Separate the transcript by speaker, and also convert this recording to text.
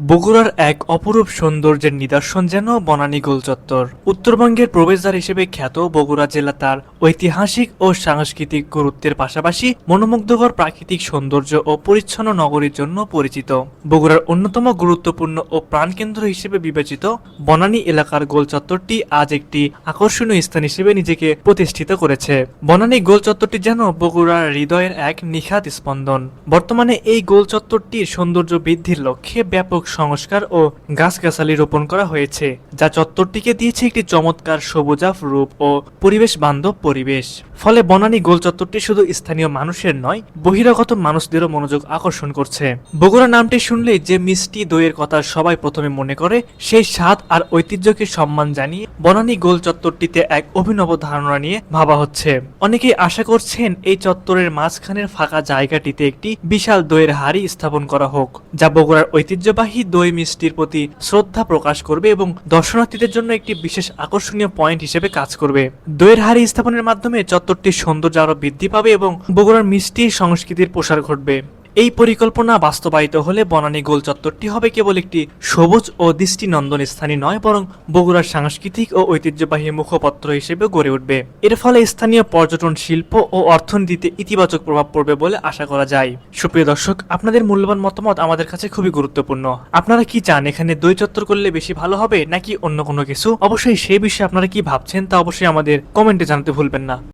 Speaker 1: বগুড়ার এক অপরূপ সৌন্দর্যের নিদর্শন যেন বনানী গোল চত্বর। উত্তরবঙ্গের প্রবেশদ্বার হিসেবে খ্যাত বগুড়া জেলা তার ঐতিহাসিক ও সাংস্কৃতিক গুরুত্বের পাশাপাশি মনোমুগ্ধকর প্রাকৃতিক সৌন্দর্য ও পরিচ্ছন্ন নগরীর জন্য পরিচিত। বগুড়ার অন্যতম গুরুত্বপূর্ণ ও প্রাণকেন্দ্র হিসেবে বিবেচিত বনানী এলাকার গোল চত্বরটি আজ একটি আকর্ষণীয় স্থান হিসেবে নিজেকে প্রতিষ্ঠিত করেছে। বনানী গোল চত্বরটি যেন বগুড়ার হৃদয়ের এক নিখাত স্পন্দন। বর্তমানে এই গোল চত্বরটির সৌন্দর্য বৃদ্ধির লক্ষ্যে ব্যাপক সংস্কার ও গাছগাছালি রোপণ করা হয়েছে, যা চত্বরটিকে দিয়েছে একটি চমৎকার সবুজাভ রূপ ও পরিবেশ বান্ধব পরিবেশ। ফলে বনানী গোল চত্বরটি শুধু স্থানীয় মানুষের নয়, বহিরাগত মানুষদেরও মনোযোগ আকর্ষণ করছে। বগুড়া নামটি শুনলেই যে মিষ্টি দইয়ের কথা সবাই প্রথমে মনে করে, সেই স্বাদ আর ঐতিহ্যকে সম্মান জানিয়ে বনানী গোল চত্বরটিতে এক অভিনব ধারণা নিয়ে ভাবা হচ্ছে। অনেকেই আশা করছেন এই চত্বরের মাঝখানের ফাঁকা জায়গাটিতে একটি বিশাল দইয়ের হাড়ি স্থাপন করা হোক, যা বগুড়ার ঐতিহ্যবাহী দই মিষ্টির প্রতি শ্রদ্ধা প্রকাশ করবে এবং দর্শনার্থীদের জন্য একটি বিশেষ আকর্ষণীয় পয়েন্ট হিসেবে কাজ করবে। দইয়ের হাড়ি স্থাপনের মাধ্যমে চত্বরটির সৌন্দর্য আরো বৃদ্ধি পাবে এবং বগুড়ার মিষ্টি সংস্কৃতির প্রসার ঘটবে। এই পরিকল্পনা বাস্তবায়িত হলে বনানী গোল চত্বরটি হবে কেবল একটি সবুজ ও দৃষ্টিনন্দন স্থানই নয়, বরং বগুড়ার সাংস্কৃতিক ও ঐতিহ্যবাহী মুখপত্র হিসেবে গড়ে উঠবে। এর ফলে স্থানীয় পর্যটন শিল্প ও অর্থনীতিতে ইতিবাচক প্রভাব পড়বে বলে আশা করা যায়। সুপ্রিয় দর্শক, আপনাদের মূল্যবান মতামত আমাদের কাছে খুবই গুরুত্বপূর্ণ। আপনারা কি চান, এখানে দই চত্বর করলে বেশি ভালো হবে নাকি অন্য কোনো কিছু? অবশ্যই সেই বিষয়ে আপনারা কি ভাবছেন তা অবশ্যই আমাদের কমেন্টে জানাতে ভুলবেন না।